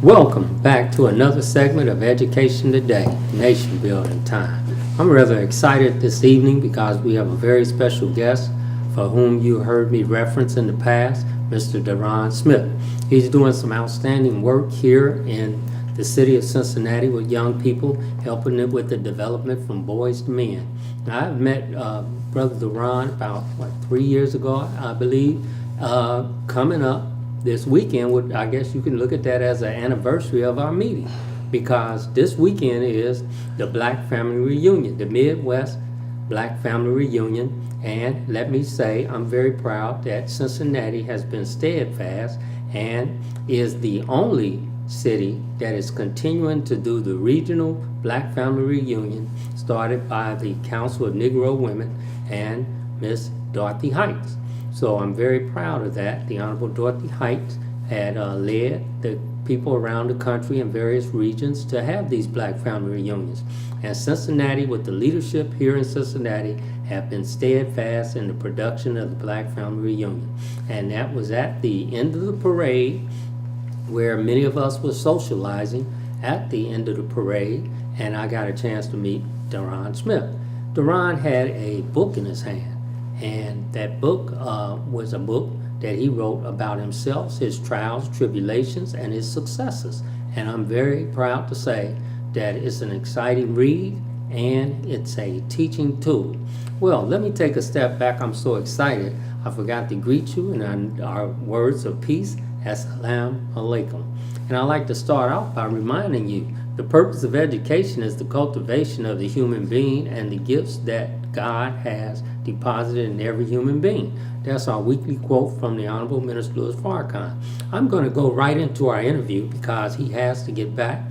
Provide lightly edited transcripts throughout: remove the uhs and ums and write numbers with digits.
Welcome back to another segment of Education Today, Nation Building Time. I'm rather excited this evening because we have a very special guest for whom you heard me reference in the past, Mr. Deron Smith. He's doing some outstanding work here in the city of Cincinnati with young people, helping them with the development from boys to men. Now, I've met Brother Deron about, 3 years ago, I believe, coming up this weekend. I guess you can look at that as an anniversary of our meeting, because this weekend is the Black Family Reunion, the Midwest Black Family Reunion. And let me say, I'm very proud that Cincinnati has been steadfast and is the only city that is continuing to do the regional Black Family Reunion started by the Council of Negro Women and Miss Dorothy Heights. So I'm very proud of that. The Honorable Dorothy Heights had led the people around the country in various regions to have these Black Family Reunions. And Cincinnati, with the leadership here in Cincinnati, have been steadfast in the production of the Black Family Reunion. And that was at the end of the parade, where many of us were socializing at the end of the parade, and I got a chance to meet Deron Smith. Deron had a book in his hand. And that book was a book that he wrote about himself, his trials, tribulations, and his successes. And I'm very proud to say that it's an exciting read and it's a teaching tool. Well, let me take a step back. I'm so excited. I forgot to greet you in our words of peace. Assalamu alaikum. And I'd like to start off by reminding you the purpose of education is the cultivation of the human being and the gifts that God has deposited in every human being. That's our weekly quote from the Honorable Minister Louis Farrakhan. I'm going to go right into our interview because he has to get back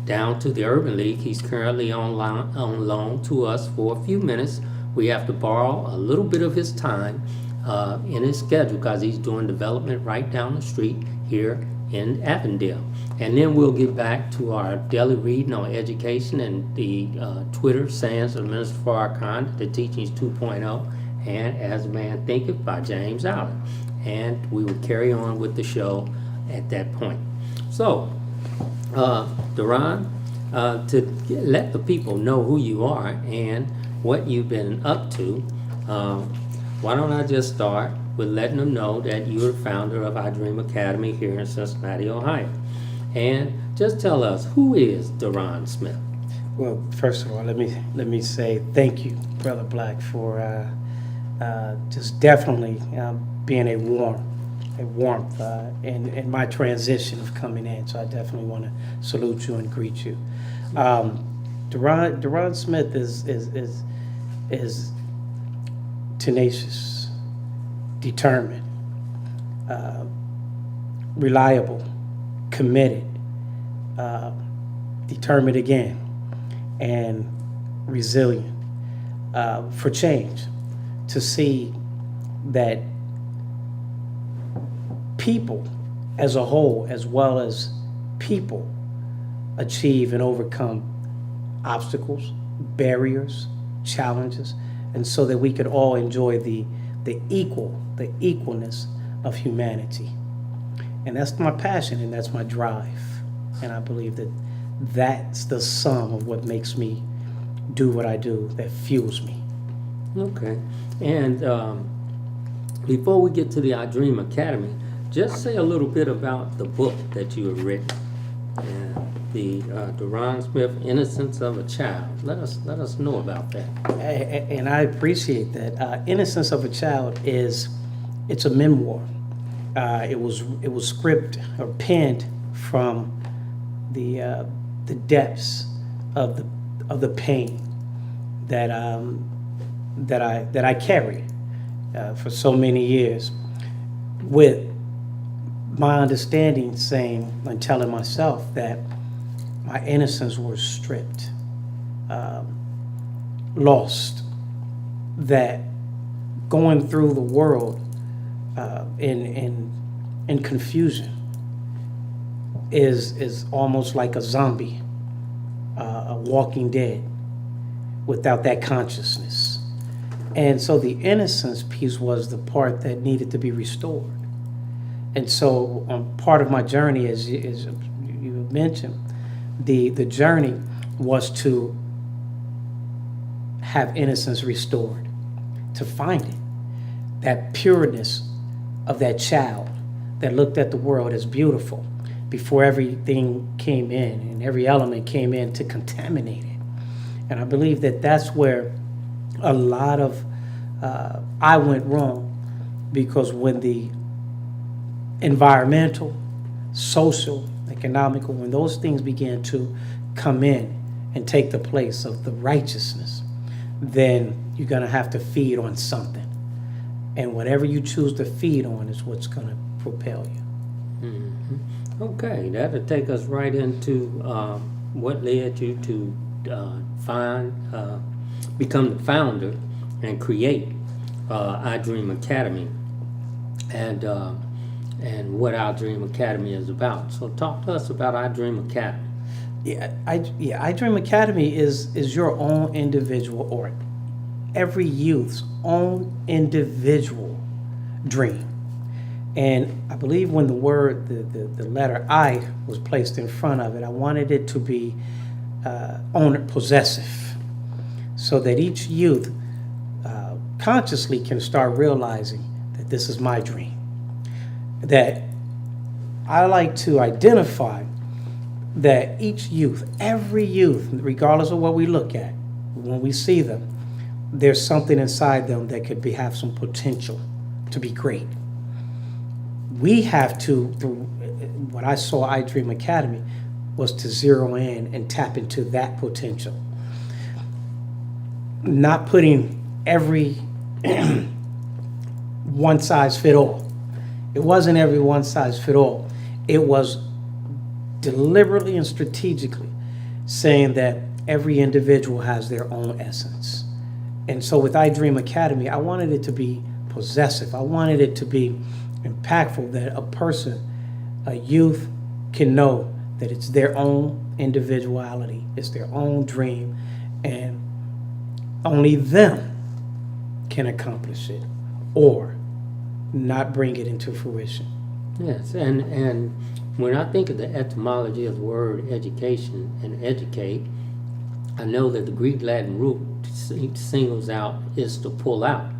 down to the Urban League. He's currently on loan to us for a few minutes. We have to borrow a little bit of his time in his schedule because he's doing development right down the street here in Avondale. And then we'll get back to our daily reading on education and the Twitter sayings of Minister Farrakhan, the Teachings 2.0, and As a Man Thinketh by James Allen. And we will carry on with the show at that point. So, Deron, to let the people know who you are and what you've been up to, why don't I just start with letting them know that you're the founder of I Dream Academy here in Cincinnati, Ohio. And just tell us, who is Deron Smith? Well, first of all, let me say thank you, Brother Black, for just definitely being a warmth in my transition of coming in. So I definitely want to salute you and greet you. Deron Smith is tenacious, determined, reliable, committed, determined again, and resilient for change, to see that people as a whole, as well as people, achieve and overcome obstacles, barriers, challenges, and so that we could all enjoy the equalness of humanity. And that's my passion and that's my drive. And I believe that that's the sum of what makes me do what I do, that fuels me. Okay. And before we get to the I Dream Academy, just say a little bit about the book that you have written, the Deron Smith, Innocence of a Child. Let us know about that. And I appreciate that. Innocence of a Child it's a memoir. It was script or penned from the depths of the pain that I carried for so many years, with my understanding saying and telling myself that my innocence was stripped, lost, that going through the world in confusion is almost like a zombie, a walking dead without that consciousness. And so the innocence piece was the part that needed to be restored. And so part of my journey is you mentioned, the journey was to have innocence restored, to find it, that pureness of that child that looked at the world as beautiful before everything came in and every element came in to contaminate it. And I believe that that's where a lot of I went wrong, because when the environmental, social, economical, when those things began to come in and take the place of the righteousness, then you're going to have to feed on something. And whatever you choose to feed on is what's going to propel you. Mm-hmm. Okay, that'll take us right into what led you to become the founder and create iDream Academy, and what iDream Academy is about. So talk to us about iDream Academy. iDream Academy is your own individual, or every youth's own individual dream. And I believe when the word, the letter I was placed in front of it, I wanted it to be owner possessive, so that each youth consciously can start realizing that this is my dream. That I like to identify that each youth, every youth, regardless of what we look at, when we see them, there's something inside them that could have some potential to be great. We have to, through what I saw iDream Academy, was to zero in and tap into that potential. Not putting every one size fit all. It wasn't every one size fit all. It was deliberately and strategically saying that every individual has their own essence. And so with iDream Academy, I wanted it to be possessive. I wanted it to be impactful, that a person, a youth, can know that it's their own individuality, it's their own dream, and only them can accomplish it or not bring it into fruition. Yes, and when I think of the etymology of the word education and educate, I know that the Greek Latin root singles out is to pull out.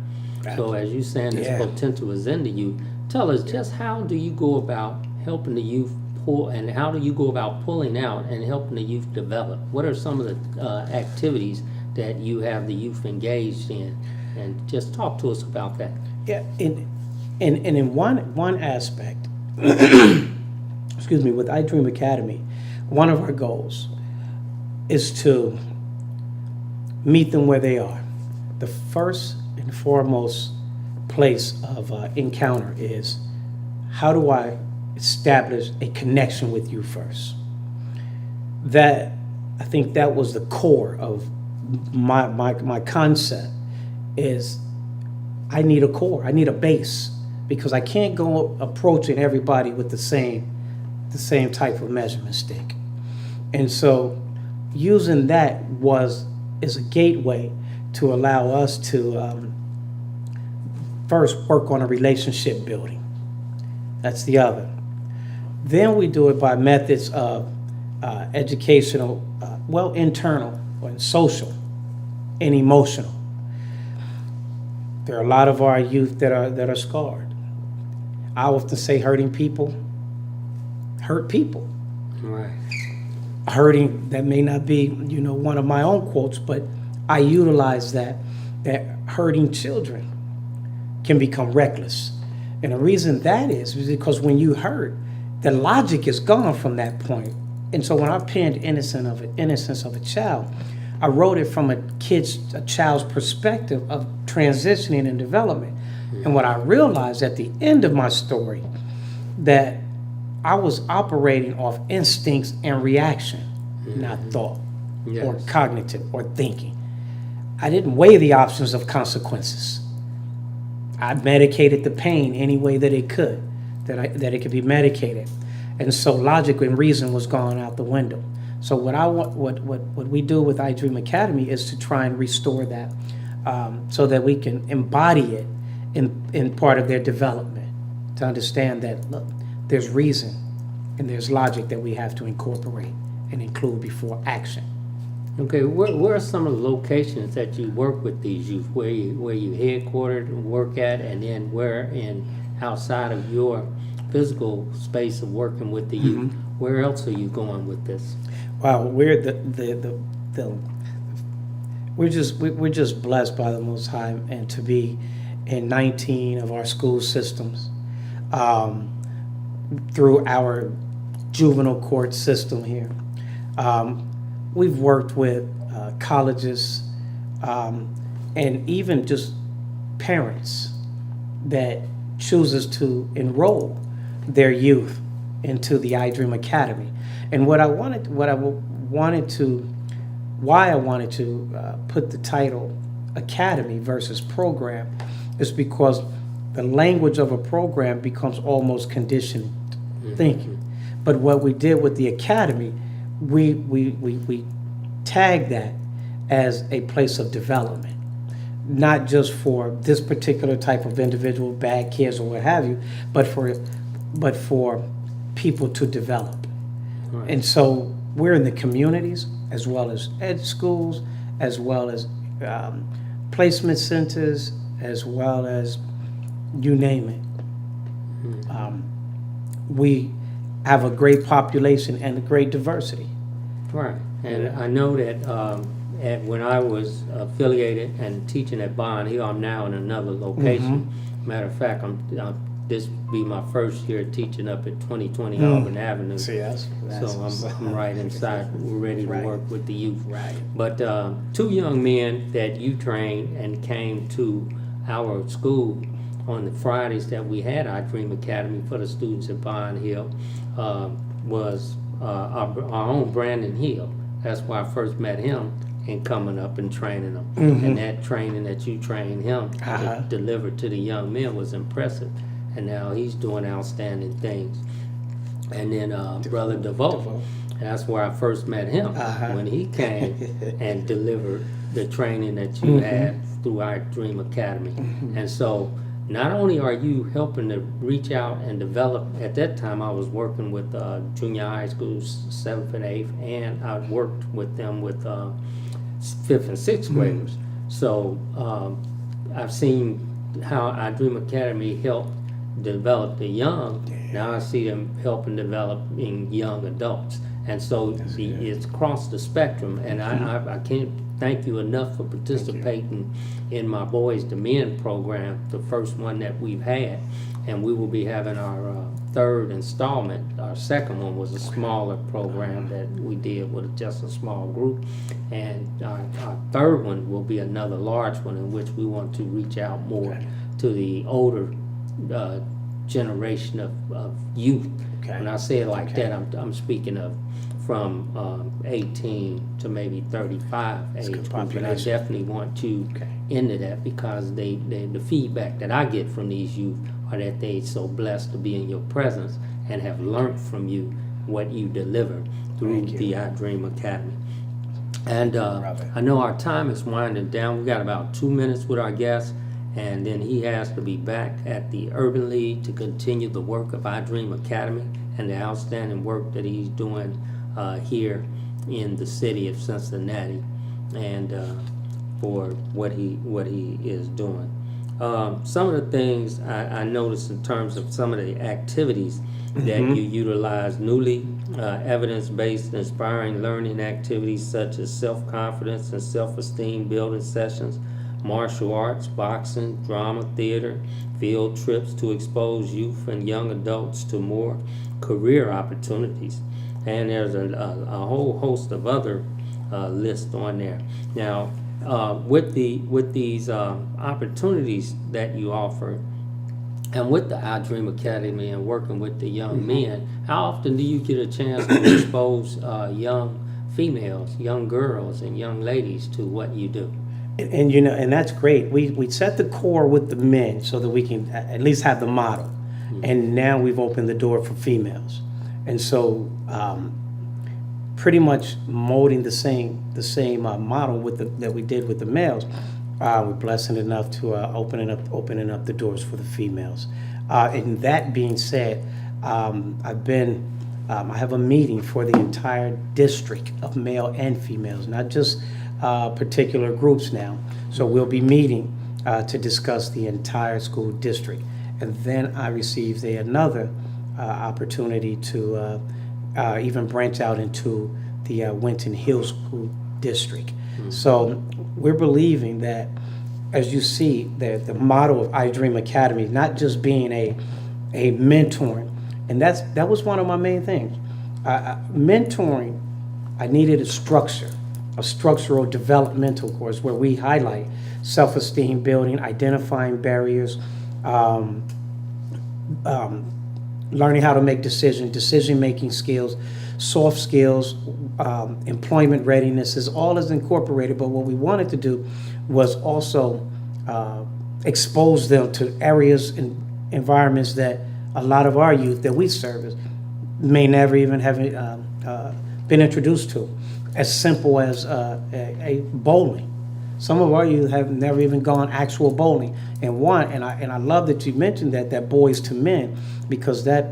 Right. So as you're saying, this potential is in the youth. Tell us, just how do you go about helping the youth pull, and how do you go about pulling out and helping the youth develop? What are some of the activities that you have the youth engaged in? And just talk to us about that. Yeah, and in one aspect, excuse me, with iDream Academy, one of our goals is to meet them where they are. The first and foremost place of encounter is, how do I establish a connection with you first? That, I think that was the core of my concept, is I need a core, I need a base, because I can't go approaching everybody with the same type of measurement stick. And so using that is a gateway to allow us to first work on a relationship building. That's the other. Then we do it by methods of educational, internal and social and emotional. There are a lot of our youth that are scarred. I often say hurting people hurt people. Right. Hurting, that may not be, one of my own quotes, but I utilize that hurting children can become reckless. And the reason that is because when you hurt, the logic is gone from that point. And so when I penned Innocence of a Child, I wrote it from a child's perspective of transitioning and development. And what I realized at the end of my story, that I was operating off instincts and reaction, not thought or cognitive or thinking. I didn't weigh the options of consequences. I medicated the pain any way that it could, that it could be medicated. And so logic and reason was gone out the window. So what we do with iDream Academy is to try and restore that, so that we can embody it in part of their development, to understand that, look, there's reason and there's logic that we have to incorporate and include before action. Okay, where are some of the locations that you work with these youth? Where you headquartered and work at, and then where in outside of your physical space of working with the youth, where else are you going with this? Wow, we're we're just blessed by the Most High, and to be in 19 of our school systems, through our juvenile court system here. We've worked with colleges, and even just parents that chooses to enroll their youth into the iDream Academy. And why I wanted to put the title Academy versus program is because the language of a program becomes almost conditioned thinking. But what we did with the Academy, we tag that as a place of development, not just for this particular type of individual, bad kids or what have you, but for people to develop. Right. And so we're in the communities as well as ed schools, as well as placement centers, as well as you name it. We have a great population and a great diversity. Right, and I know that when I was affiliated and teaching at Bond Hill, I'm now in another location. Matter of fact, this will be my first year teaching up at 2020 Auburn Avenue. See, that's So I'm right inside. We're ready to Right. work with the youth. Right. But two young men that you trained and came to our school on the Fridays that we had our Dream Academy for the students at Bond Hill was our own Brandon Hill. That's why I first met him and coming up and training him. And that training that you trained him to deliver to the young men was impressive. And now he's doing outstanding things. And then Brother DeVoe, that's where I first met him, when he came and delivered the training that you had through our Dream Academy. And so not only are you helping to reach out and develop, at that time I was working with junior high schools, 7th and 8th, and I worked with them with 5th and 6th graders. So I've seen how our Dream Academy helped develop the young. Now I see them helping developing young adults. And so it's across the spectrum. And I can't thank you enough for participating in my Boys to Men program, the first one that we've had. And we will be having our third installment. Our second one was a smaller program that we did with just a small group. And our third one will be another large one in which we want to reach out more to the older generation of youth. When I say it like that, I'm speaking of from 18 to maybe 35 age group. And I definitely want you into that because the feedback that I get from these youth are that they're so blessed to be in your presence and have learned from you what you deliver through the iDream Academy. And I know our time is winding down. We got about 2 minutes with our guest, and then he has to be back at the Urban League to continue the work of iDream Academy and the outstanding work that he's doing here in the city of Cincinnati, and for what he is doing. Some of the things I noticed in terms of some of the activities that you utilize: newly evidence-based inspiring learning activities such as self-confidence and self-esteem building sessions, martial arts, boxing, drama, theater, field trips to expose youth and young adults to more career opportunities. And there's a whole host of other lists on there. Now, with these opportunities that you offer, and with the iDream Academy and working with the young men, how often do you get a chance to expose young females, young girls, and young ladies to what you do? And you know, and that's great. We set the core with the men so that we can at least have the model, and now we've opened the door for females, and so pretty much molding the same model that we did with the males. We're blessed enough to opening up the doors for the females. And that being said, I've been I have a meeting for the entire district of male and females, not just particular groups now. So we'll be meeting to discuss the entire school district. And then I received another opportunity to even branch out into the Winton Hills School District. So we're believing that, as you see, the motto of I Dream Academy, not just being a mentoring, and that was one of my main things. Mentoring, I needed a structure, a structural developmental course where we highlight self-esteem building, identifying barriers, learning how to make decision-making skills, soft skills, employment readiness is all is incorporated. But what we wanted to do was also expose them to areas and environments that a lot of our youth that we service may never even have been introduced to, as simple as a bowling. Some of our youth have never even gone actual bowling. And I love that you mentioned that Boys to Men, because that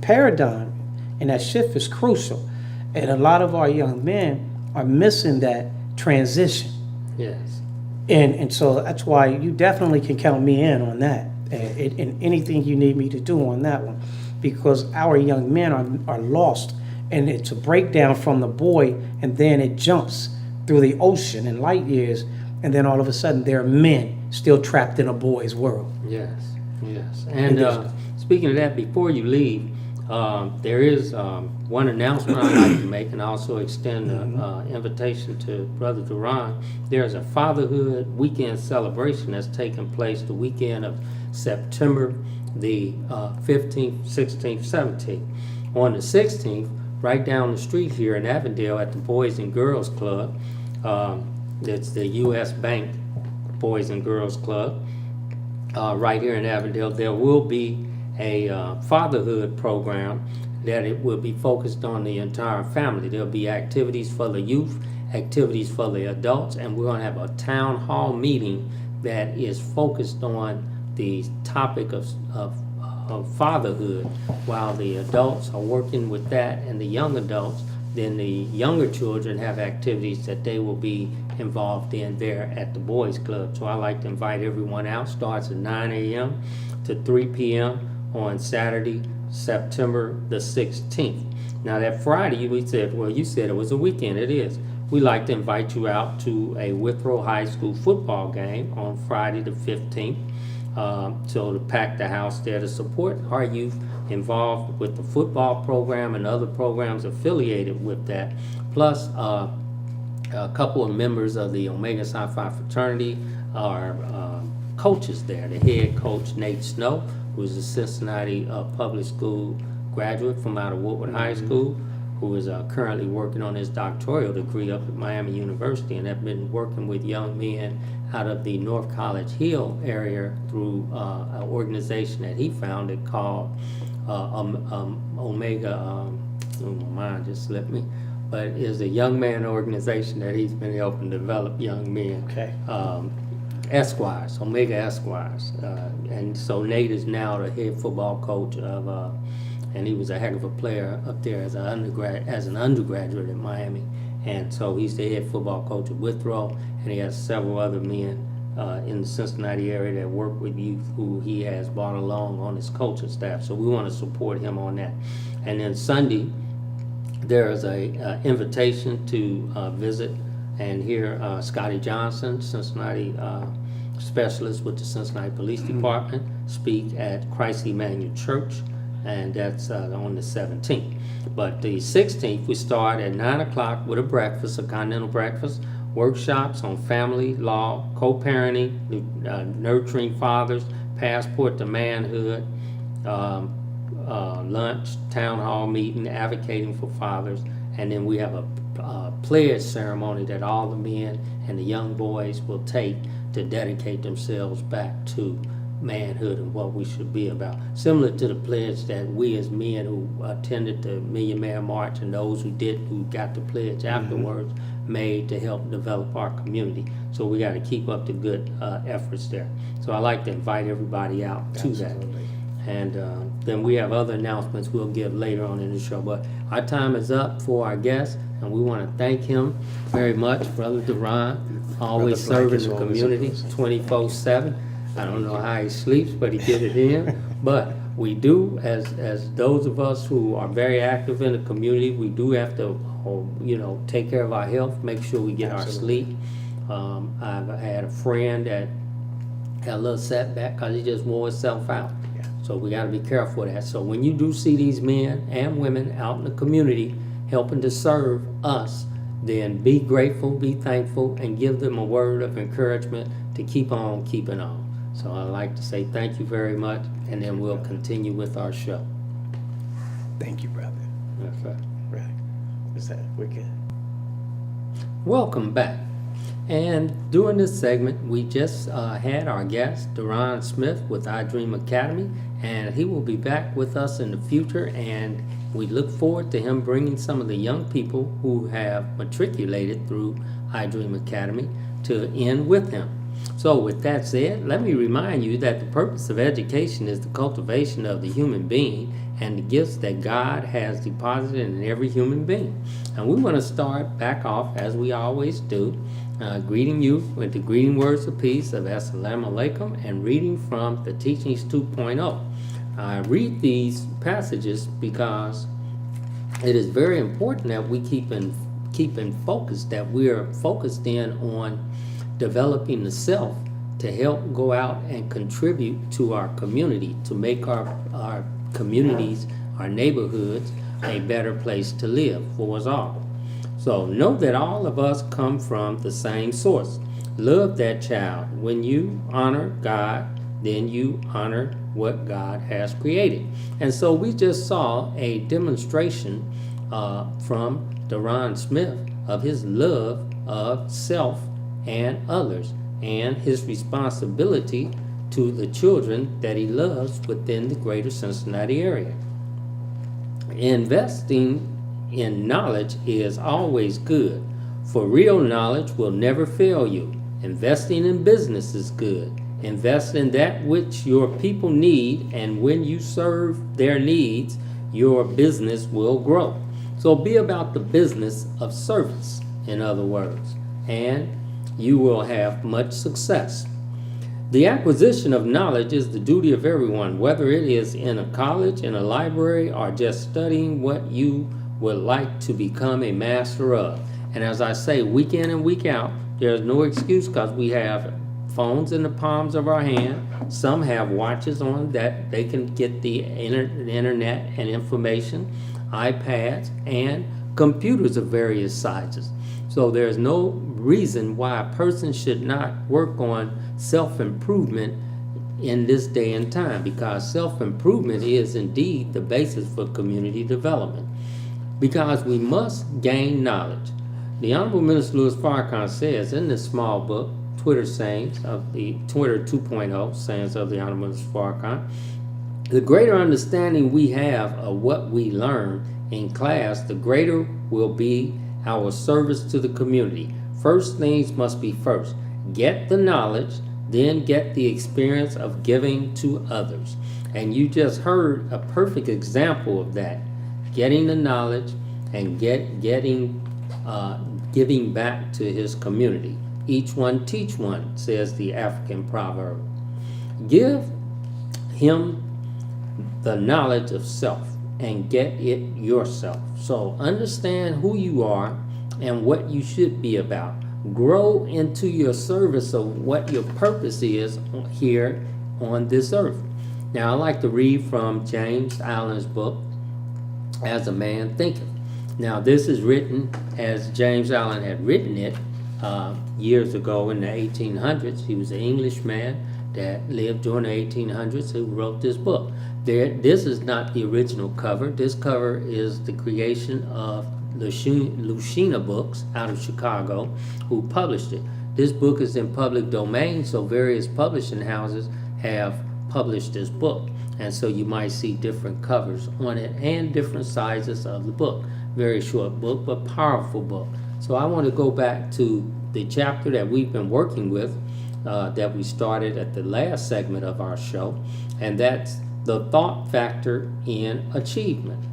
paradigm and that shift is crucial. And a lot of our young men are missing that transition. Yes. And so that's why you definitely can count me in on that, and anything you need me to do on that one, because our young men are lost, and it's a breakdown from the boy, and then it jumps through the ocean in light years, and then all of a sudden they're men still trapped in a boy's world. Yes, yes. And speaking of that, before you leave, there is one announcement I'd like to make, and also extend an invitation to Brother Duran. There's a fatherhood weekend celebration that's taking place the weekend of September the 15th, 16th, 17th. On the 16th, right down the street here in Avondale at the Boys and Girls Club, it's the U.S. Bank Boys and Girls Club, right here in Avondale. There will be a fatherhood program that it will be focused on the entire family. There'll be activities for the youth, activities for the adults, and we're going to have a town hall meeting that is focused on the topic of fatherhood. While the adults are working with that and the young adults, then the younger children have activities that they will be involved in there at the Boys Club. So I like to invite everyone out. Starts at 9 a.m. to 3 p.m. on Saturday, September the 16th. Now that Friday, we said, well, you said it was a weekend. It is. We like to invite you out to a Withrow High School football game on Friday the 15th. So to pack the house there to support our youth involved with the football program and other programs affiliated with that. Plus, a couple of members of the Omega Psi Phi fraternity are coaches there. The head coach, Nate Snow, who is a Cincinnati public school graduate from out of Woodward High School, who is currently working on his doctoral degree up at Miami University, and have been working with young men out of the North College Hill area through an organization that he founded called Omega, oh, my mind just slipped me, but is a young man organization that he's been helping develop young men. Okay. Esquires, Omega Esquires. And so Nate is now the head football coach of, and he was a heck of a player up there as an undergraduate at Miami. And so he's the head football coach at Withrow, and he has several other men in the Cincinnati area that work with youth who he has brought along on his coaching staff. So we want to support him on that. And then Sunday, there is a invitation to visit and hear Scotty Johnson, Cincinnati specialist with the Cincinnati Police Department, speak at Christ Emmanuel Church, and that's on the 17th. But the 16th, we start at 9 o'clock with a breakfast, a continental breakfast, workshops on family law, co-parenting, nurturing fathers, passport to manhood, lunch, town hall meeting, advocating for fathers, and then we have a pledge ceremony that all the men and the young boys will take to dedicate themselves back to manhood and what we should be about. Similar to the pledge that we as men who attended the Million Man March and those who didn't, who got the pledge afterwards, made to help develop our community. So we got to keep up the good efforts there. So I like to invite everybody out to that. And then we have other announcements we'll give later on in the show. But our time is up for our guest, and we want to thank him very much, Brother Duran, always Brother Black serving is the always community a- 24/7. I don't know how he sleeps, but he get it in. But we do, as those of us who are very active in the community, we do have to, take care of our health, make sure we get our Absolutely. sleep. I've had a friend that had a little setback because he just wore himself out. Yeah. So we got to be careful of that. So when you do see these men and women out in the community helping to serve us, then be grateful, be thankful, and give them a word of encouragement to keep on keeping on. So I'd like to say thank you very much, and then we'll continue with our show. Thank you, brother. That's right. Right. Is that we're good? Welcome back. And during this segment, we just had our guest, Duran Smith with iDream Academy, and he will be back with us in the future, and we look forward to him bringing some of the young people who have matriculated through iDream Academy to end with him. So with that said, let me remind you that the purpose of education is the cultivation of the human being and the gifts that God has deposited in every human being. And we want to start back off, as we always do, greeting you with the greeting words of peace of Assalamu Alaikum and reading from the Teachings 2.0. I read these passages because it is very important that we keep in focus, that we are focused in on developing the self to help go out and contribute to our community, to make our communities, our neighborhoods, a better place to live for us all. So know that all of us come from the same source. Love that child. When you honor God, then you honor what God has created. And so we just saw a demonstration from Duran Smith of his love of self and others, and his responsibility to the children that he loves within the greater Cincinnati area. Investing in knowledge is always good, for real knowledge will never fail you. Investing in business is good. Invest in that which your people need, and when you serve their needs, your business will grow. So be about the business of service, in other words, and you will have much success. The acquisition of knowledge is the duty of everyone, whether it is in a college, in a library, or just studying what you would like to become a master of. And as I say, week in and week out, there's no excuse because we have phones in the palms of our hand. Some have watches on that they can get the internet and information, iPads, and computers of various sizes. So there's no reason why a person should not work on self-improvement in this day and time, because self-improvement is indeed the basis for community development. Because we must gain knowledge. The Honorable Minister Louis Farrakhan says in this small book, Twitter Sayings of the Twitter 2.0 Sayings of the Honorable Minister Farrakhan, the greater understanding we have of what we learn in class, the greater will be our service to the community. First things must be first. Get the knowledge, then get the experience of giving to others. And you just heard a perfect example of that. Getting the knowledge and giving back to his community. Each one teach one, says the African proverb. Give him the knowledge of self and get it yourself. So understand who you are and what you should be about. Grow into your service of what your purpose is here on this earth. Now, I like to read from James Allen's book, As a Man Thinketh. Now, this is written as James Allen had written it years ago in the 1800s. He was an Englishman that lived during the 1800s who wrote this book. This is not the original cover. This cover is the creation of Lucina Books out of Chicago, who published it. This book is in public domain, so various publishing houses have published this book. And so you might see different covers on it and different sizes of the book. Very short book, but powerful book. So I want to go back to the chapter that we've been working with, that we started at the last segment of our show, and that's the thought factor in achievement.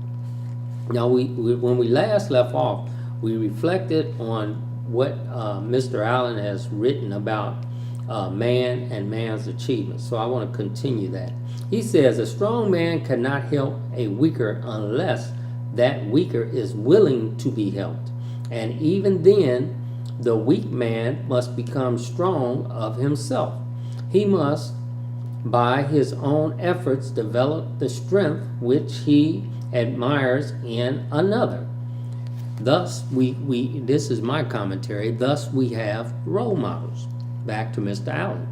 Now, when we last left off, we reflected on what Mr. Allen has written about man and man's achievements. So I want to continue that. He says, a strong man cannot help a weaker unless that weaker is willing to be helped. And even then, the weak man must become strong of himself. He must, by his own efforts, develop the strength which he admires in another. Thus, this is my commentary, thus we have role models. Back to Mr. Allen.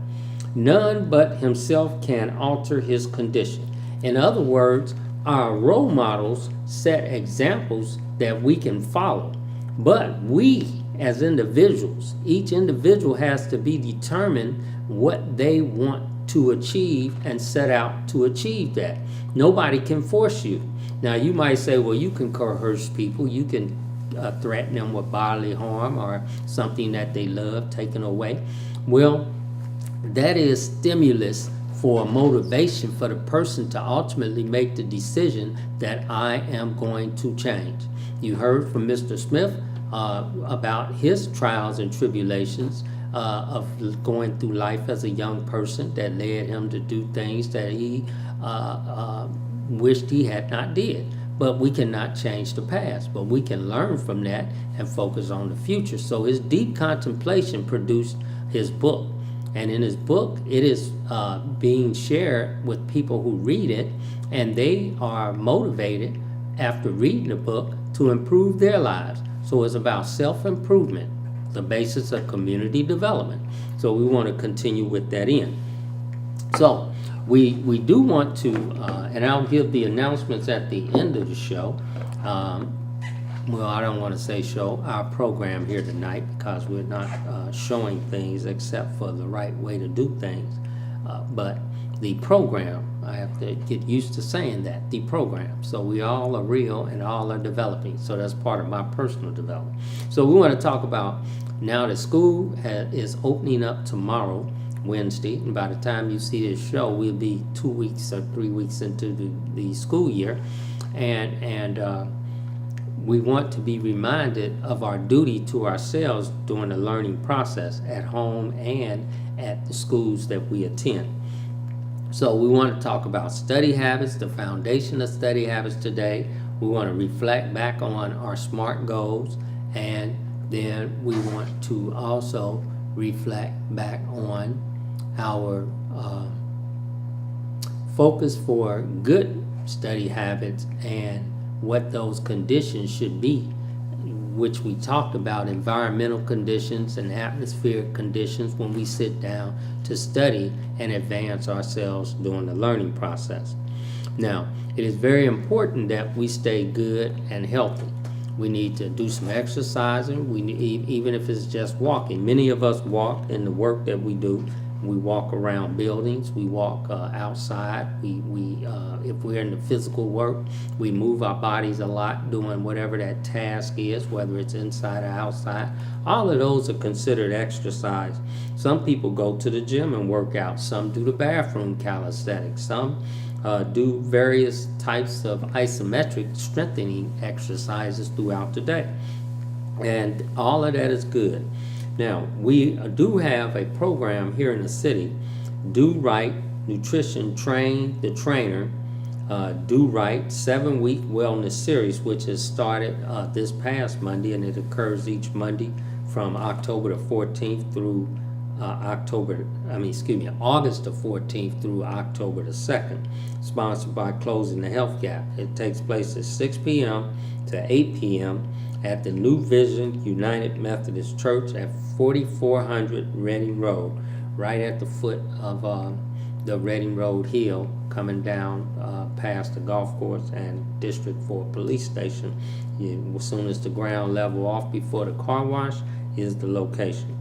None but himself can alter his condition. In other words, our role models set examples that we can follow. But we, as individuals, each individual has to be determined what they want to achieve and set out to achieve that. Nobody can force you. Now, you might say, well, you can coerce people. You can threaten them with bodily harm or something that they love taken away. Well, that is stimulus for motivation for the person to ultimately make the decision that I am going to change. You heard from Mr. Smith about his trials and tribulations of going through life as a young person that led him to do things that he wished he had not did. But we cannot change the past, but we can learn from that and focus on the future. So his deep contemplation produced his book. And in his book, it is being shared with people who read it, and they are motivated after reading the book to improve their lives. So it's about self-improvement, the basis of community development. So we want to continue with that in. So we do want to, and I'll give the announcements at the end of the show. Well, I don't want to say show, our program here tonight, because we're not showing things except for the right way to do things. But the program, I have to get used to saying that, the program. So we all are real and all are developing. So that's part of my personal development. So we want to talk about now that school is opening up tomorrow, Wednesday, and by the time you see this show, we'll be 2 weeks or 3 weeks into the school year. And we want to be reminded of our duty to ourselves during the learning process at home and at the schools that we attend. So we want to talk about study habits, the foundation of study habits today. We want to reflect back on our SMART goals, and then we want to also reflect back on our focus for good study habits and what those conditions should be, which we talked about, environmental conditions and atmospheric conditions when we sit down to study and advance ourselves during the learning process. Now, it is very important that we stay good and healthy. We need to do some exercising. We need, even if it's just walking. Many of us walk in the work that we do. We walk around buildings. We walk outside. If we're in the physical work, we move our bodies a lot doing whatever that task is, whether it's inside or outside. All of those are considered exercise. Some people go to the gym and work out. Some do the bathroom calisthenics. Some do various types of isometric strengthening exercises throughout the day. And all of that is good. Now, we do have a program here in the city, Do Right Nutrition Train the Trainer, Do Right 7-week wellness series, which has started this past Monday, and it occurs each Monday from October the 14th through August the 14th through October the 2nd, sponsored by Closing the Health Gap. It takes place at 6 p.m. to 8 p.m. at the New Vision United Methodist Church at 4400 Reading Road, right at the foot of the Reading Road Hill, coming down past the golf course and District 4 Police Station. As soon as the ground level off before the car wash is the location.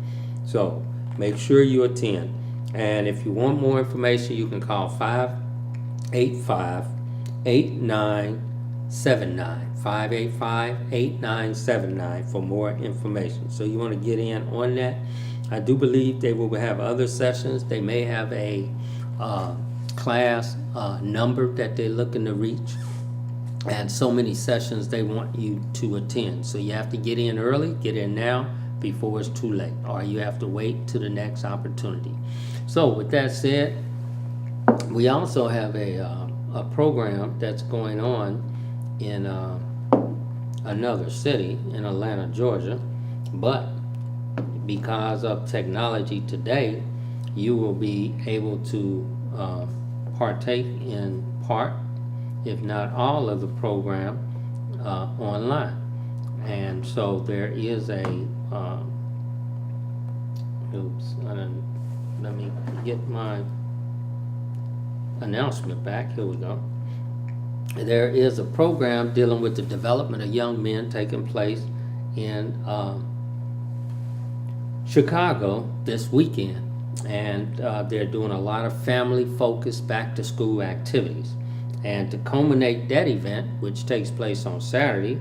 So make sure you attend. And if you want more information, you can call 585-8979. 585-8979 for more information. So you want to get in on that. I do believe they will have other sessions. They may have a class number that they're looking to reach, and so many sessions they want you to attend. So you have to get in early, get in now before it's too late, or you have to wait to the next opportunity. So with that said, we also have a program that's going on in another city in Atlanta, Georgia, but because of technology today, you will be able to partake in part, if not all, of the program online. And so there is a let me get my announcement back. Here we go. There is a program dealing with the development of young men taking place in Chicago this weekend. And they're doing a lot of family-focused back-to-school activities. And to culminate that event, which takes place on Saturday,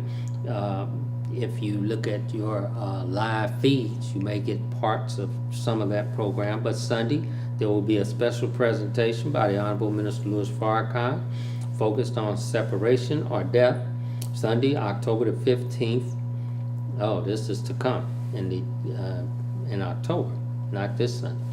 if you look at your live feeds, you may get parts of some of that program. But Sunday, there will be a special presentation by the Honorable Minister Louis Farrakhan focused on separation or death. Sunday, October the 15th. Oh, this is to come in October, not this Sunday.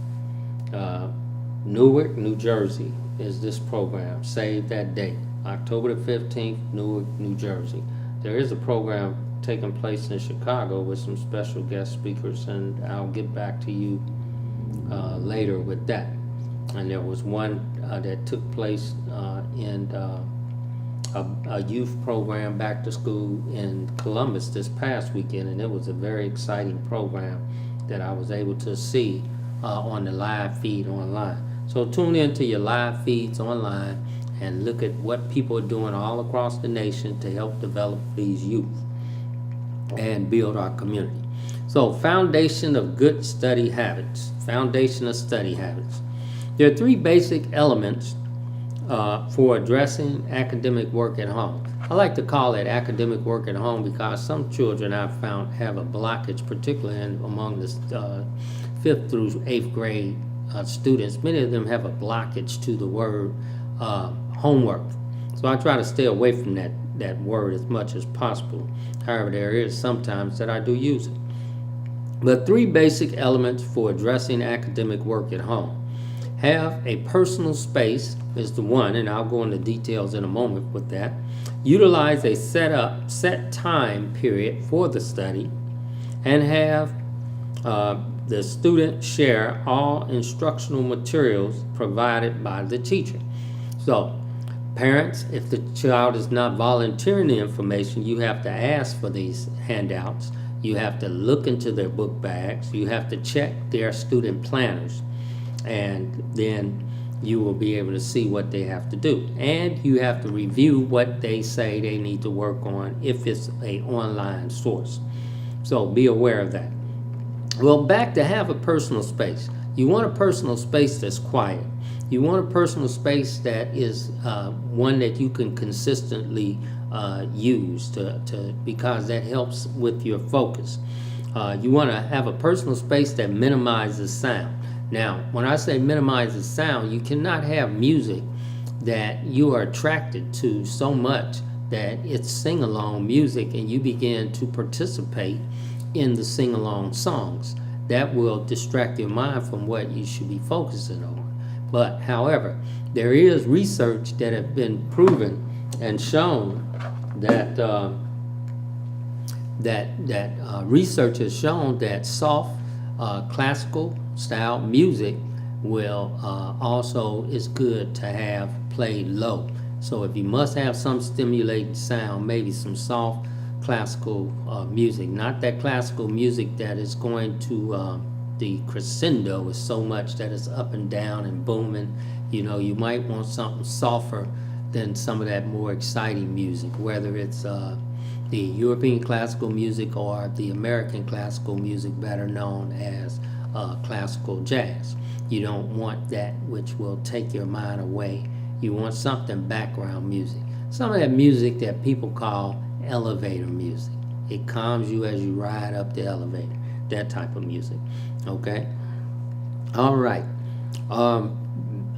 Newark, New Jersey is this program. Save that date. October the 15th, Newark, New Jersey. There is a program taking place in Chicago with some special guest speakers, and I'll get back to you later with that. And there was one that took place in a youth program back to school in Columbus this past weekend, and it was a very exciting program that I was able to see on the live feed online. So tune into your live feeds online and look at what people are doing all across the nation to help develop these youth and build our community. So foundation of good study habits. Foundation of study habits. There are three basic elements for addressing academic work at home. I like to call it academic work at home because some children I've found have a blockage, particularly among the 5th through 8th grade students. Many of them have a blockage to the word homework. So I try to stay away from that word as much as possible. However, there is sometimes that I do use it. But three basic elements for addressing academic work at home. Have a personal space is the one, and I'll go into details in a moment with that. Utilize a set time period for the study, and have the student share all instructional materials provided by the teacher. So, parents, if the child is not volunteering the information, you have to ask for these handouts. You have to look into their book bags. You have to check their student planners. And then you will be able to see what they have to do. And you have to review what they say they need to work on if it's an online source. So be aware of that. Well, back to have a personal space. You want a personal space that's quiet. You want a personal space that is one that you can consistently use because that helps with your focus. You want to have a personal space that minimizes sound. Now, when I say minimizes sound, you cannot have music that you are attracted to so much that it's sing-along music and you begin to participate in the sing-along songs. That will distract your mind from what you should be focusing on. But, however, there is research that have been proven and shown that research has shown that soft classical style music will also is good to have played low. So if you must have some stimulating sound, maybe some soft classical music, not that classical music that is going to the crescendo is so much that it's up and down and booming. You know, you might want something softer than some of that more exciting music, whether it's the European classical music or the American classical music, better known as classical jazz. You don't want that which will take your mind away. You want something background music. Some of that music that people call elevator music. It calms you as you ride up the elevator. That type of music. Okay? All right.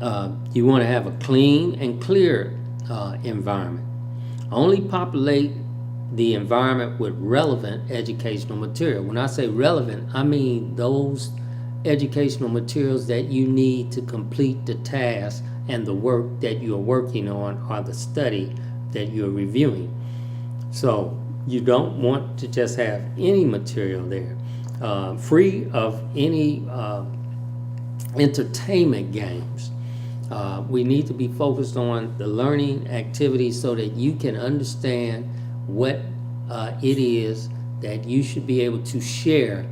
You want to have a clean and clear environment. Only populate the environment with relevant educational material. When I say relevant, I mean those educational materials that you need to complete the task and the work that you're working on or the study that you're reviewing. So you don't want to just have any material there, free of any entertainment games. We need to be focused on the learning activities so that you can understand what it is that you should be able to share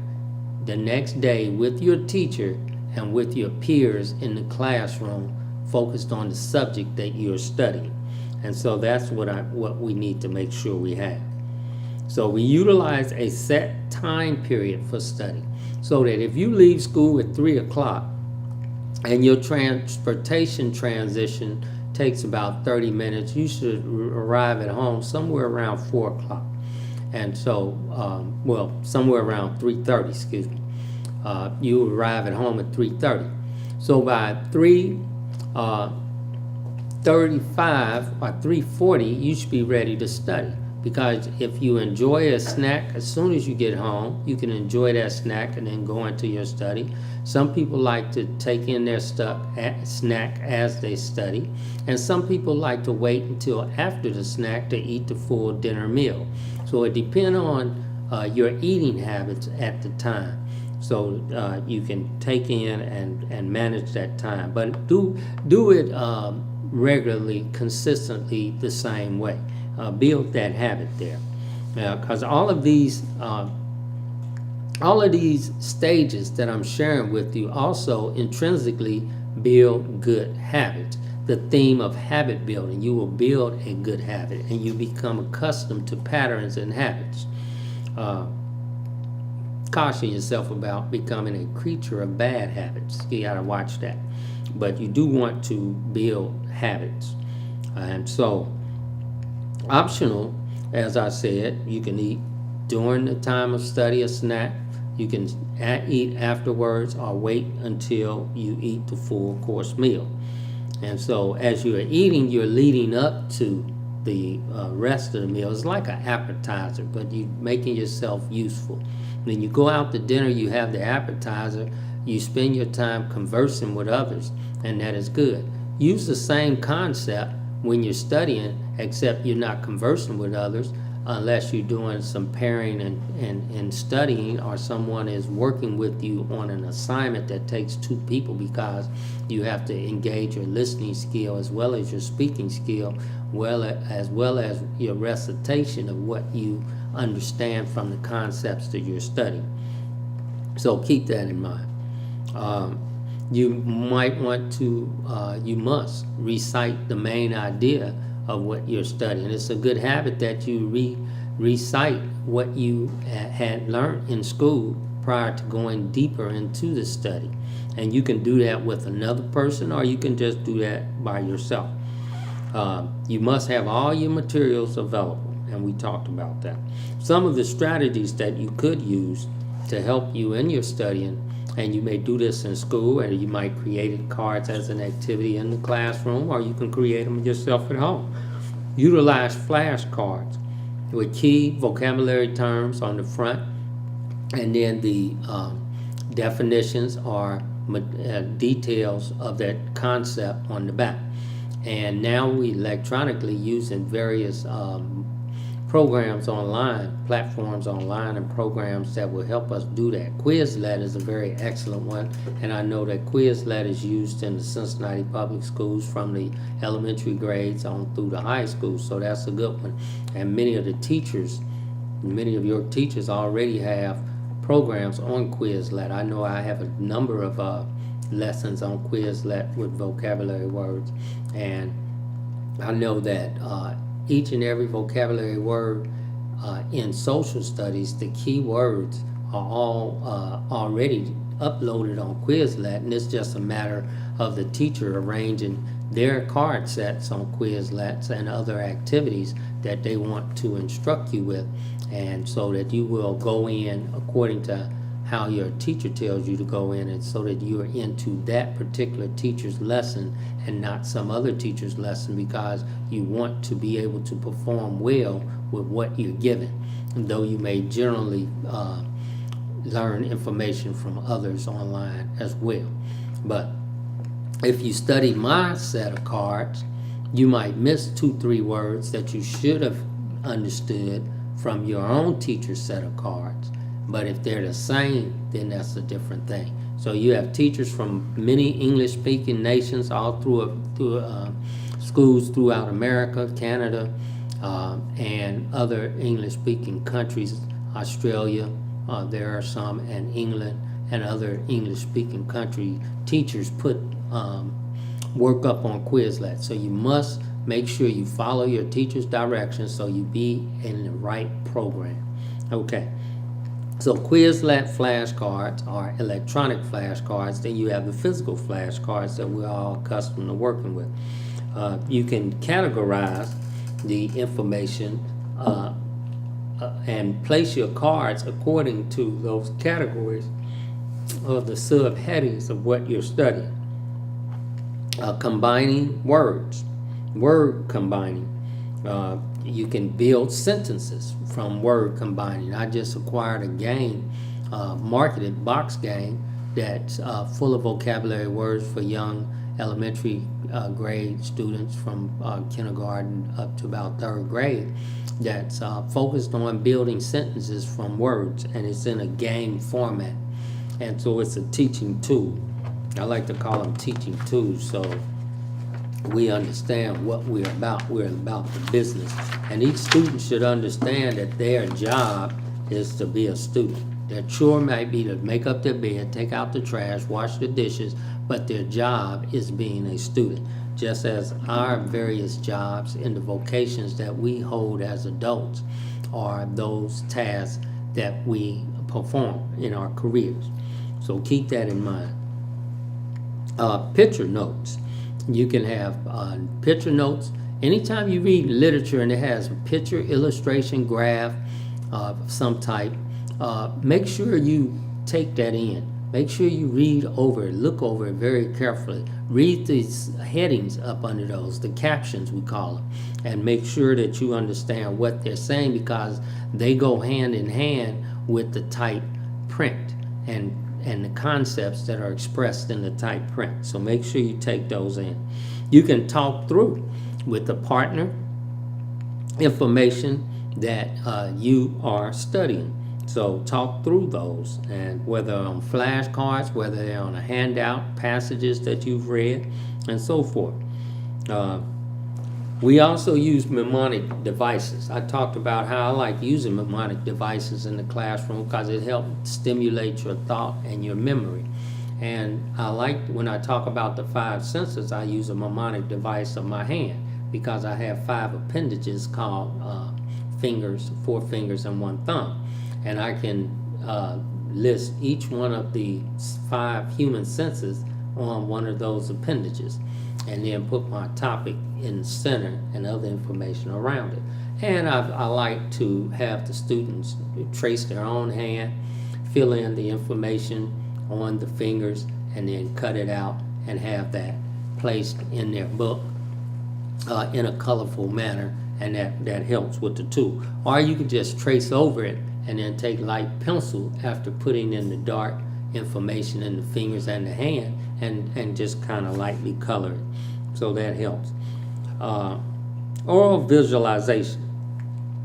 the next day with your teacher and with your peers in the classroom, focused on the subject that you're studying. And so that's what we need to make sure we have. So we utilize a set time period for study, so that if you leave school at 3 o'clock and your transportation transition takes about 30 minutes, you should arrive at home somewhere around 4 o'clock. And so, somewhere around 3:30, excuse me. You arrive at home at 3:30. So by 3:35 or 3:40, you should be ready to study. Because if you enjoy a snack, as soon as you get home, you can enjoy that snack and then go into your study. Some people like to take in their snack as they study, and some people like to wait until after the snack to eat the full dinner meal. So it depends on your eating habits at the time. So you can take in and manage that time, but do it regularly, consistently, the same way. Build that habit there, because all of these stages that I'm sharing with you also intrinsically build good habits. The theme of habit building, you will build a good habit and you become accustomed to patterns and habits. Caution yourself about becoming a creature of bad habits. You gotta watch that. But you do want to build habits. And so, optional, as I said, you can eat during the time of study a snack. You can eat afterwards or wait until you eat the full course meal. And so as you're eating, you're leading up to the rest of the meal. It's like an appetizer, but you're making yourself useful. When you go out to dinner, you have the appetizer. You spend your time conversing with others, and that is good. Use the same concept when you're studying, except you're not conversing with others unless you're doing some pairing and studying, or someone is working with you on an assignment that takes two people, because you have to engage your listening skill as well as your speaking skill, as well as your recitation of what you understand from the concepts that you're studying. So keep that in mind. You might want to, you must recite the main idea of what you're studying. It's a good habit that you recite what you had learned in school prior to going deeper into the study. And you can do that with another person, or you can just do that by yourself. You must have all your materials available, and we talked about that. Some of the strategies that you could use to help you in your studying, and you may do this in school, or you might create cards as an activity in the classroom, or you can create them yourself at home. Utilize flashcards with key vocabulary terms on the front, and then the definitions or details of that concept on the back. And now we electronically using various programs online, platforms online, and programs that will help us do that. Quizlet is a very excellent one, and I know that Quizlet is used in the Cincinnati Public Schools from the elementary grades on through the high school, so that's a good one. And many of your teachers already have programs on Quizlet. I know I have a number of lessons on Quizlet with vocabulary words, and I know that each and every vocabulary word in social studies, the key words are all already uploaded on Quizlet, and it's just a matter of the teacher arranging their card sets on Quizlets and other activities that they want to instruct you with, and so that you will go in according to how your teacher tells you to go in, and so that you are into that particular teacher's lesson and not some other teacher's lesson, because you want to be able to perform well with what you're given, though you may generally learn information from others online as well. But if you study my set of cards, you might miss 2-3 words that you should have understood from your own teacher's set of cards. But if they're the same, then that's a different thing. So you have teachers from many English-speaking nations all through schools throughout America, Canada, and other English-speaking countries, Australia, there are some, and England, and other English-speaking country. Teachers put work up on Quizlet. So you must make sure you follow your teacher's directions so you be in the right program. Okay. So Quizlet flashcards are electronic flashcards. Then you have the physical flashcards that we're all accustomed to working with. You can categorize the information and place your cards according to those categories of the subheadings of what you're studying. Combining words, word combining. You can build sentences from word combining. I just acquired a game, marketed box game, that's full of vocabulary words for young elementary grade students from kindergarten up to about 3rd grade, that's focused on building sentences from words, and it's in a game format. And so it's a teaching tool. I like to call them teaching tools, so we understand what we're about. We're about the business. And each student should understand that their job is to be a student. Their chore might be to make up their bed, take out the trash, wash the dishes, but their job is being a student. Just as our various jobs in the vocations that we hold as adults are those tasks that we perform in our careers. So keep that in mind. Picture notes. You can have picture notes. Anytime you read literature and it has a picture, illustration, graph of some type, make sure you take that in. Make sure you read over it, look over it very carefully. Read these headings up under those, the captions we call them, and make sure that you understand what they're saying, because they go hand in hand with the type print and the concepts that are expressed in the type print. So make sure you take those in. You can talk through with the partner information that you are studying. So talk through those, and whether on flashcards, whether they're on a handout, passages that you've read, and so forth. We also use mnemonic devices. I talked about how I like using mnemonic devices in the classroom because it helps stimulate your thought and your memory. And I like, when I talk about the 5 senses, I use a mnemonic device of my hand, because I have 5 appendages called fingers, 4 fingers and 1 thumb. And I can list each one of the 5 human senses on one of those appendages, and then put my topic in the center and other information around it. And I like to have the students trace their own hand, fill in the information on the fingers, and then cut it out and have that placed in their book in a colorful manner, and that helps with the tool. Or you can just trace over it and then take light pencil after putting in the dark information in the fingers and the hand, and just kind of lightly color it. So that helps. Oral visualization.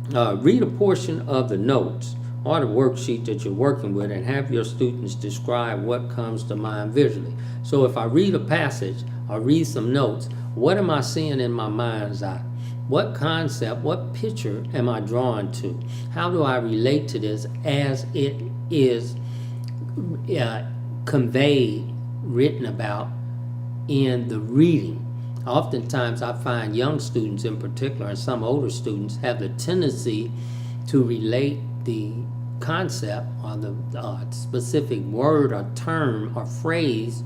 Read a portion of the notes or the worksheet that you're working with, and have your students describe what comes to mind visually. So if I read a passage or read some notes, what am I seeing in my mind's eye? What concept, what picture am I drawn to? How do I relate to this as it is conveyed, written about in the reading? Oftentimes I find young students in particular, and some older students, have the tendency to relate the concept or the specific word or term or phrase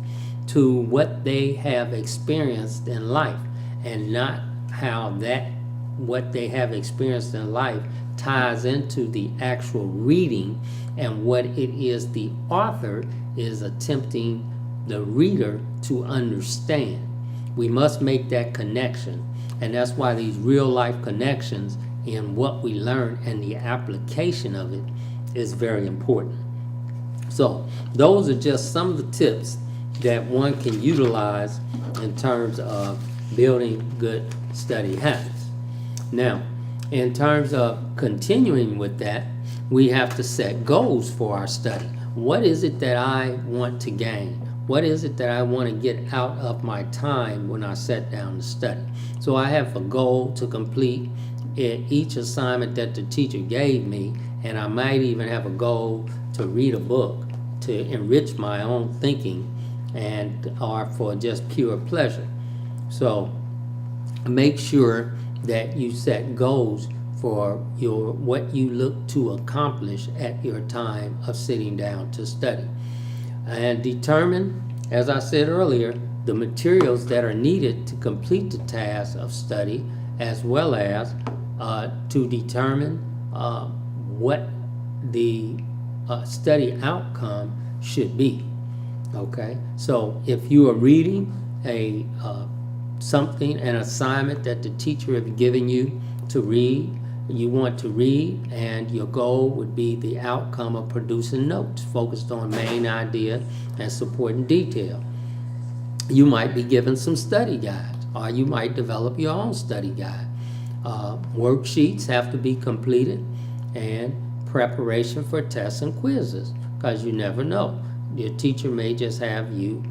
to what they have experienced in life, and not how that what they have experienced in life ties into the actual reading and what it is the author is attempting the reader to understand. We must make that connection, and that's why these real life connections in what we learn and the application of it is very important. So those are just some of the tips that one can utilize in terms of building good study habits. Now, in terms of continuing with that, we have to set goals for our study. What is it that I want to gain? What is it that I want to get out of my time when I sit down to study? So I have a goal to complete each assignment that the teacher gave me, and I might even have a goal to read a book to enrich my own thinking and or for just pure pleasure. So make sure that you set goals for what you look to accomplish at your time of sitting down to study. And determine, as I said earlier, the materials that are needed to complete the task of study, as well as to determine what the study outcome should be. Okay, so if you are reading an assignment that the teacher has given you to read, you want to read, and your goal would be the outcome of producing notes focused on main idea and supporting detail. You might be given some study guides, or you might develop your own study guide. Worksheets have to be completed, and preparation for tests and quizzes, because you never know. Your teacher may just have you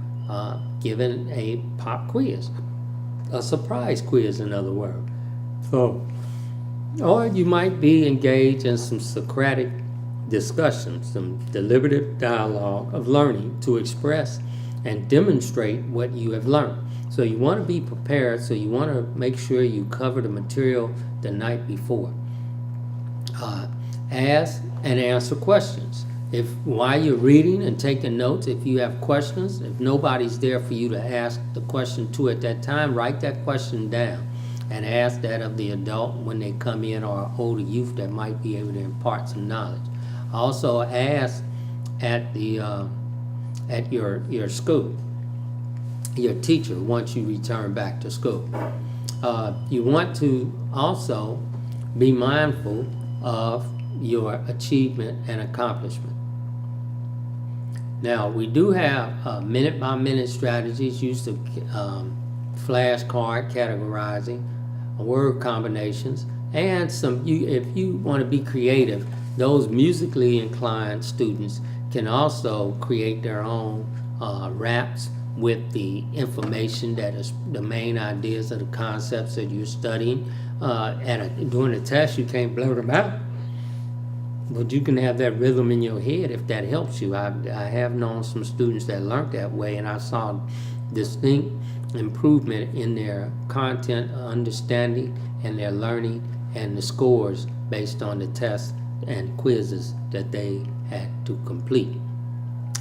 given a pop quiz, a surprise quiz, in other words. Or you might be engaged in some Socratic discussions, some deliberative dialogue of learning to express and demonstrate what you have learned. So you want to be prepared, so you want to make sure you cover the material the night before. Ask and answer questions. If while you're reading and taking notes, if you have questions, if nobody's there for you to ask the question to at that time, write that question down and ask that of the adult when they come in, or older youth that might be able to impart some knowledge. Also ask at the at your school, your teacher, once you return back to school. You want to also be mindful of your achievement and accomplishment. Now, we do have minute-by-minute strategies used to flashcard categorizing, word combinations, and if you want to be creative, those musically inclined students can also create their own raps with the information that is the main ideas of the concepts that you're studying. During the test, you can't blurt them out, but you can have that rhythm in your head if that helps you. I have known some students that learned that way, and I saw distinct improvement in their content understanding and their learning and the scores based on the tests and quizzes that they had to complete,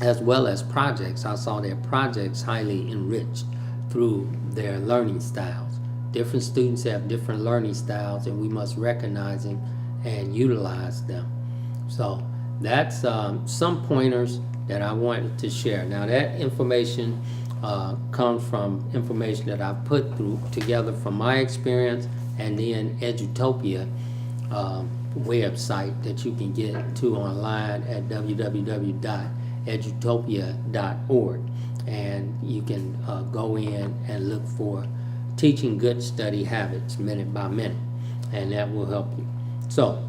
as well as projects. I saw their projects highly enriched through their learning styles. Different students have different learning styles, and we must recognize them and utilize them. So that's some pointers that I wanted to share. Now, that information comes from information that I've put together from my experience, and then Edutopia website that you can get to online at www.edutopia.org, and you can go in and look for Teaching Good Study Habits Minute by Minute, and that will help you. So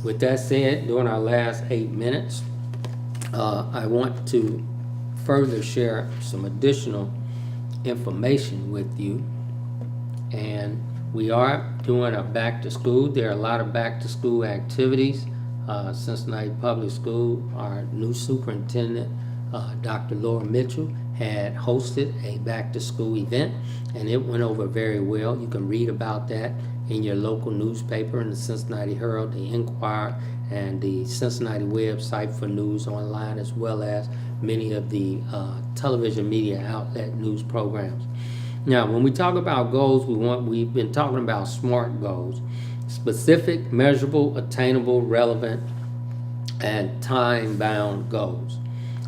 with that said, during our last 8 minutes, I want to further share some additional information with you. And we are doing a back to school. There are a lot of back to school activities. Cincinnati Public School, our new superintendent, Dr. Laura Mitchell, had hosted a back to school event, and it went over very well. You can read about that in your local newspaper, in the Cincinnati Herald, the Enquirer, and the Cincinnati website for news online, as well as many of the television media outlet news programs. Now, when we talk about goals, we've been talking about SMART goals. specific, measurable, attainable, relevant, and time-bound goals.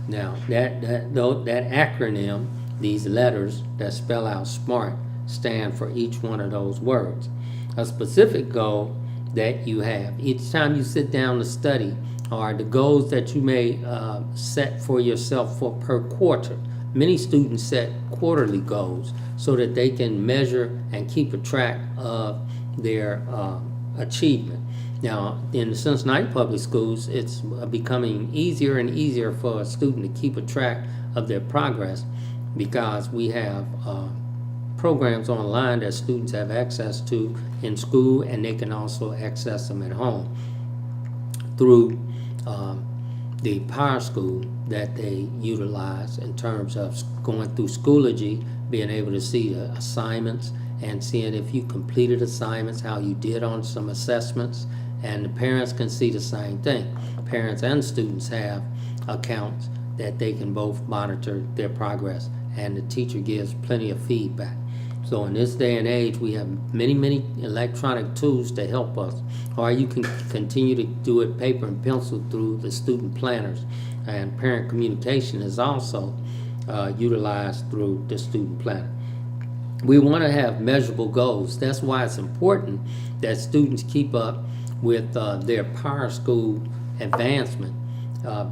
Now, that acronym, these letters that spell out SMART, stand for each one of those words. A specific goal that you have each time you sit down to study are the goals that you may set for yourself for per quarter. Many students set quarterly goals so that they can measure and keep a track of their achievement. Now, in the Cincinnati Public Schools, it's becoming easier and easier for a student to keep a track of their progress because we have programs online that students have access to in school, and they can also access them at home through the Power School that they utilize in terms of going through Schoology, being able to see the assignments and seeing if you completed assignments, how you did on some assessments, and the parents can see the same thing. Parents and students have accounts that they can both monitor their progress, and the teacher gives plenty of feedback. So in this day and age, we have many electronic tools to help us, or you can continue to do it paper and pencil through the student planners, and parent communication is also utilized through the student planner. We want to have measurable goals. That's why it's important that students keep up with their Power School advancement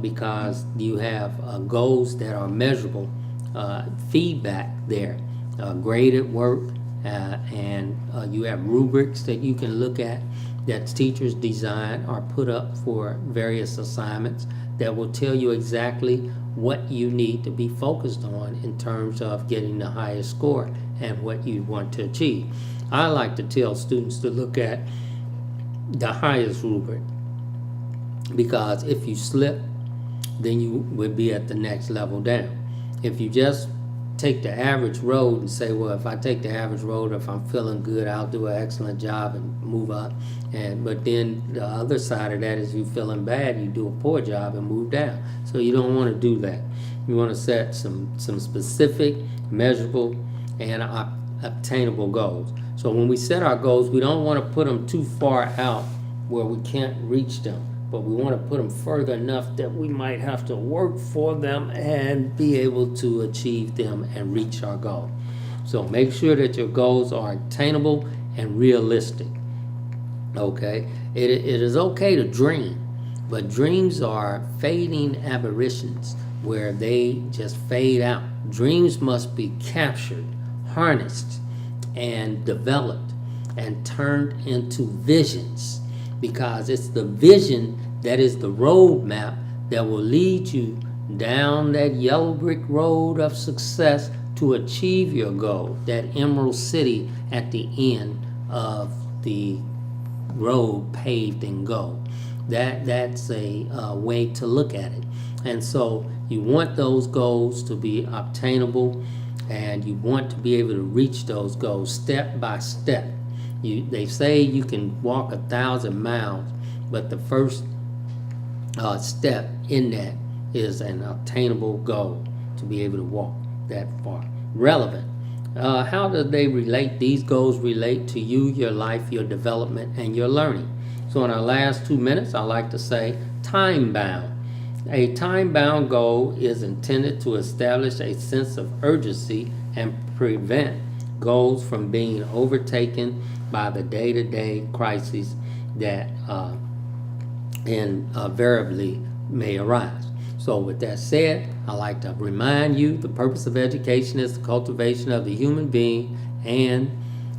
because you have goals that are measurable, feedback there, graded work, and you have rubrics that you can look at that teachers design or put up for various assignments that will tell you exactly what you need to be focused on in terms of getting the highest score and what you want to achieve. I like to tell students to look at the highest rubric because if you slip, then you would be at the next level down. If you just take the average road and say, well, if I take the average road, if I'm feeling good, I'll do an excellent job and move up. But then the other side of that is you feeling bad, you do a poor job and move down. So you don't want to do that. You want to set some specific, measurable, and obtainable goals. So when we set our goals, we don't want to put them too far out where we can't reach them, but we want to put them further enough that we might have to work for them and be able to achieve them and reach our goal. So make sure that your goals are attainable and realistic. Okay? It is okay to dream, but dreams are fading aberrations where they just fade out. Dreams must be captured, harnessed, and developed and turned into visions, because it's the vision that is the roadmap that will lead you down that yellow brick road of success to achieve your goal, that emerald city at the end of the road paved in gold. That's a way to look at it. And so you want those goals to be obtainable, and you want to be able to reach those goals step by step. They say you can walk 1,000 miles, but the first step in that is an obtainable goal to be able to walk that far. Relevant. How do they relate? These goals relate to you, your life, your development, and your learning. So in our last 2 minutes, I like to say time-bound. A time-bound goal is intended to establish a sense of urgency and prevent goals from being overtaken by the day-to-day crises that invariably may arise. So with that said, I like to remind you the purpose of education is the cultivation of the human being and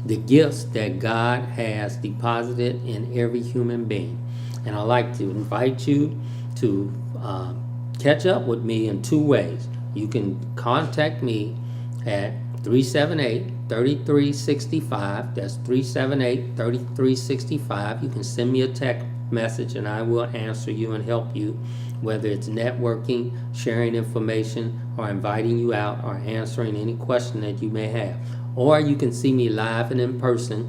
the gifts that God has deposited in every human being. And I like to invite you to catch up with me in 2 ways. You can contact me at 378-3365. That's 378-3365. You can send me a text message and I will answer you and help you, whether it's networking, sharing information, or inviting you out, or answering any question that you may have. Or you can see me live and in person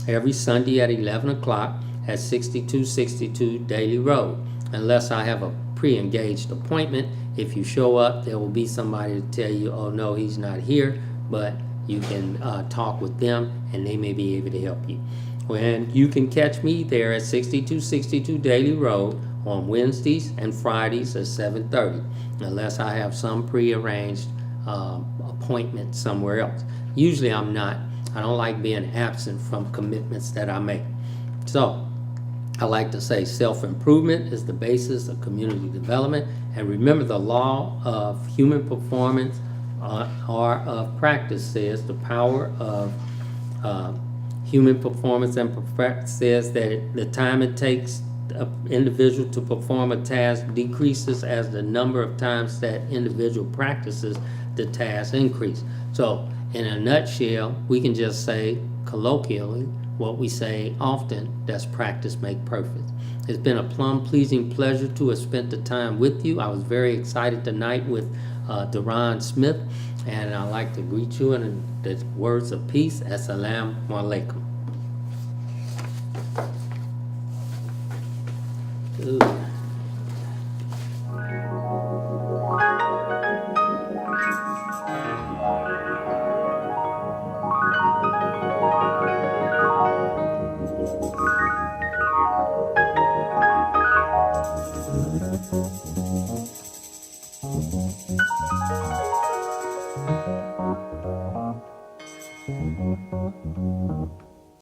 every Sunday at 11 o'clock at 6262 Daly Road. Unless I have a pre-engaged appointment, if you show up, there will be somebody to tell you, oh no, he's not here, but you can talk with them and they may be able to help you. when you can catch me there at 6262 Daily Road on Wednesdays and Fridays at 7:30, unless I have some prearranged appointment somewhere else. Usually I'm not. I don't like being absent from commitments that I make. So, I like to say self-improvement is the basis of community development, and remember the law of human performance or of practice says the power of human performance and says that the time it takes an individual to perform a task decreases as the number of times that individual practices the task increase. So in a nutshell, we can just say colloquially what we say often, that's practice make perfect. It's been a plumb pleasing pleasure to have spent the time with you. I was very excited tonight with Deron Smith, and I'd like to greet you in the words of peace. Assalamu alaikum.